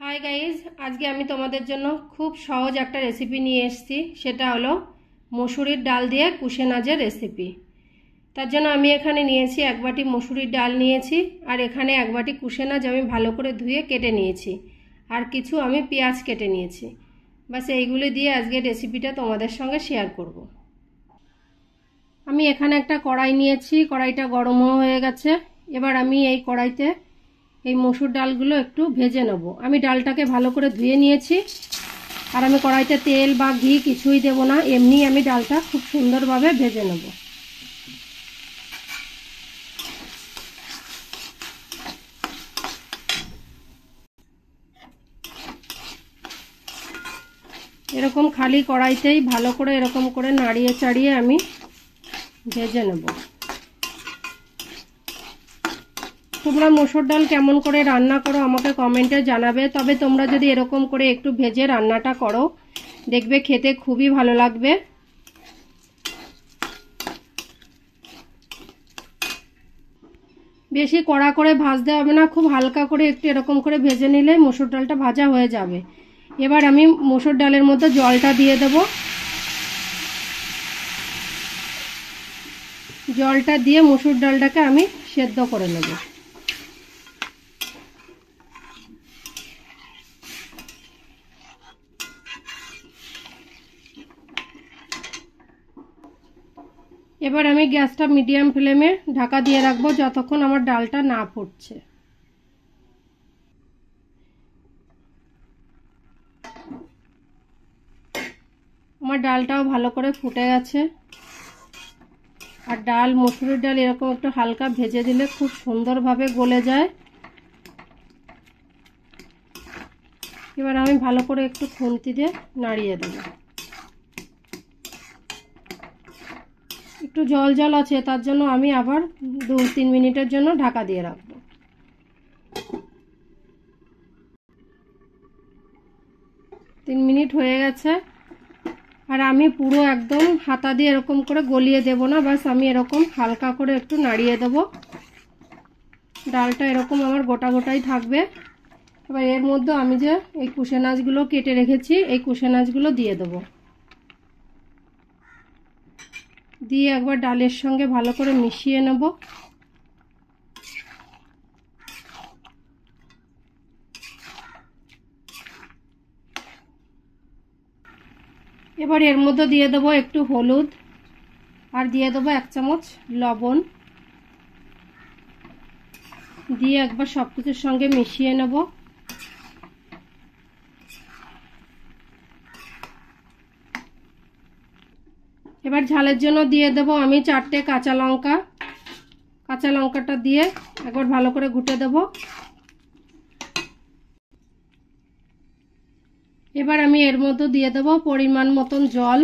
Hi guys, आज के आमी तोमादेर जन्य खूब सहज एक रेसिपि निये एसेछि। सेटा हलो मसुरिर डाल दिए कुशे नाजेर रेसिपि। तार जन्य आमी एखाने नियेछि एक बाटी मसुरिर डाल नियेछि और एखाने एक बाटी कुशे नाज आमी भालो करे धुए केटे नियेछि और किछु आमी पेंयाज केटे नियेछि। बस एइगुलो दिए आजकेर रेसिपिटा तोमादेर संगे शेयर करब। आमी एखाने एकटा कड़ाई नियेछि, कड़ाईटा गरम हये गेछे। एबार आमी एई कड़ाईते এই মসুর ডালগুলো একটু ভেজে নেব। আমি ডালটাকে ভালো করে ধুয়ে নিয়েছি আর আমি কড়াইতে তেল বা ঘি কিছুই দেব না, এমনি আমি ডালটা খুব সুন্দরভাবে ভেজে নেব। এরকম খালি কড়াইতেই ভালো করে এরকম করে নাড়িয়ে চাড়িয়ে আমি ভেজে নেব। তোমরা মসুর ডাল কেমন করে রান্না করো আমাকে কমেন্টে জানাবে। তবে তোমরা যদি এরকম করে একটু ভেজে রান্নাটা করো দেখবে খেতে খুবই ভালো লাগবে। বেশি কড়া করে ভাজতে হবে না, খুব হালকা করে একটু এরকম করে ভেজে নিলে মসুর ডালটা ভাজা হয়ে যাবে। এবার আমি মসুর ডালের মধ্যে জলটা দিয়ে দেব। জলটা দিয়ে মসুর ডালটাকে আমি সেদ্ধ করে নেব। এবার আমি গ্যাসটা মিডিয়াম ফ্লেমে ঢাকা দিয়ে রাখবো যতক্ষণ আমার ডালটা না ফুটছে। আমার ডালটাও ভালো করে ফুটে গেছে আর ডাল মসুরির ডাল এরকম একটু হালকা ভেজে দিলে খুব সুন্দরভাবে গলে যায়। এবার আমি ভালো করে একটু খুন্তি দিয়ে নাড়িয়ে দেব। একটু জল জল আছে তার জন্য আমি আবার 2-3 মিনিটের জন্য ঢাকা দিয়ে রাখবো। 3 মিনিট হয়ে গেছে আর আমি পুরো একদম হাতা দিয়ে এরকম করে গলিয়ে দেব না, বাস আমি এরকম হালকা করে একটু নাড়িয়ে দেব। ডালটা এরকম আমার গোটা গোটাই থাকবে। এবার এর মধ্যে আমি যে এই কুশে নাচগুলো কেটে রেখেছি এই কুশে নাচগুলো দিয়ে দেব। দিয়ে একবার ডালের সঙ্গে ভালো করে মিশিয়ে নেব। এবার এর মধ্যে দিয়ে দেব একটু হলুদ আর দিয়ে দেব 1 চামচ লবণ। দিয়ে একবার সবকিছুর সঙ্গে মিশিয়ে নেব। এবার ঝালের জন্য দিয়ে দেব আমি 4টে কাঁচা লঙ্কা। কাঁচা লঙ্কাটা দিয়ে একবার ভালো করে ঘুটে দেব। এবার আমি এর মধ্যে দিয়ে দেব পরিমাণ মতন জল।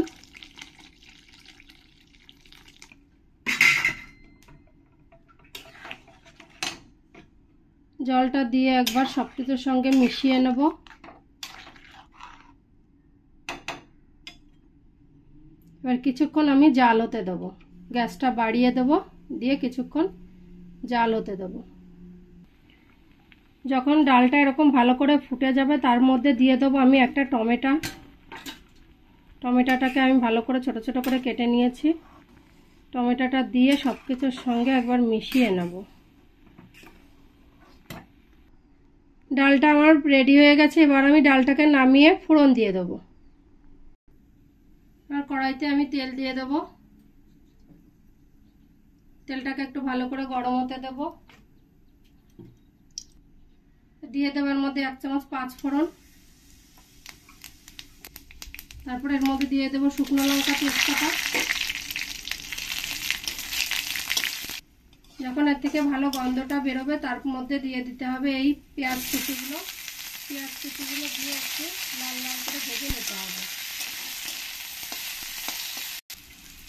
জলটা দিয়ে একবার সবকিছুর সঙ্গে মিশিয়ে নেব। এবার কিছুক্ষণ আমি জাল হতে দেব। গ্যাসটা বাড়িয়ে দেব, দিয়ে কিছুক্ষণ জাল হতে দেব। যখন ডালটা এরকম ভালো করে ফুটে যাবে তার মধ্যে দিয়ে দেব আমি একটা টমেটো। টমেটোটাকে আমি ভালো করে ছোট ছোট করে কেটে নিয়েছি। টমেটোটা দিয়ে সবকিছুর সঙ্গে একবার মিশিয়ে নেব। ডালটা আমার রেডি হয়ে গেছে। এবার আমি ডালটাকে নামিয়ে ফোড়ন দিয়ে দেব। আর কড়াইতে আমি তেল দিয়ে দেব। তেলটাকে একটু ভালো করে গরম হতে দেব। দিয়ে দেব এর মধ্যে 1 চামচ 5 ফোড়ন। তারপর এর মধ্যে দিয়ে দেব শুকনো লঙ্কা তেজপাতা। যখন এর থেকে ভালো গন্ধটা বেরোবে তার মধ্যে দিয়ে দিতে হবে এই পেঁয়াজ কুচিগুলো। পেঁয়াজ কুচিগুলো দিয়ে একটু লাল লাল করে ভেজে নিতে হবে।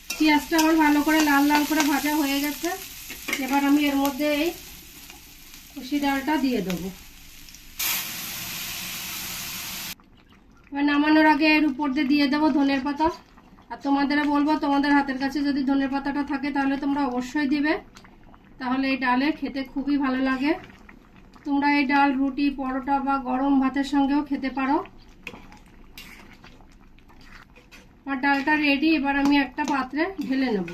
পেঁয়াজটা আমার ভালো করে লাল লাল করে ভাজা হয়ে গেছে। এবার আমি এর মধ্যে এই কুশি ডালটা দিয়ে দেবো। এবার নামানোর আগে এর উপর দিয়ে দেবো ধনের পাতা। আর তোমাদের বলবো তোমাদের হাতের কাছে যদি ধনের পাতাটা থাকে তাহলে তোমরা অবশ্যই দিবে, তাহলে এই ডালে খেতে খুবই ভালো লাগে। তোমরা এই ডাল রুটি, পরোটা বা গরম ভাতের সঙ্গেও খেতে পারো। আর ডালটা রেডি, এবার আমি একটা পাত্রে ঢেলে নেব।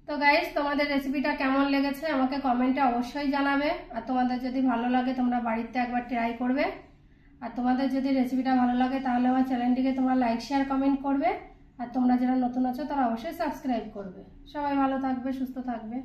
তো গাইস, তোমাদের রেসিপিটা কেমন লেগেছে আমাকে কমেন্টে অবশ্যই জানাবে। আর তোমাদের যদি ভালো লাগে তোমরা বাড়িতে একবার ট্রাই করবে। আর তোমাদের যদি রেসিপিটা ভালো লাগে তাহলে আমার চ্যানেলটিকে তোমরা লাইক, শেয়ার, কমেন্ট করবে। আর তোমরা যারা নতুন আছো তারা অবশ্যই সাবস্ক্রাইব করবে। সবাই ভালো থাকবে, সুস্থ থাকবে।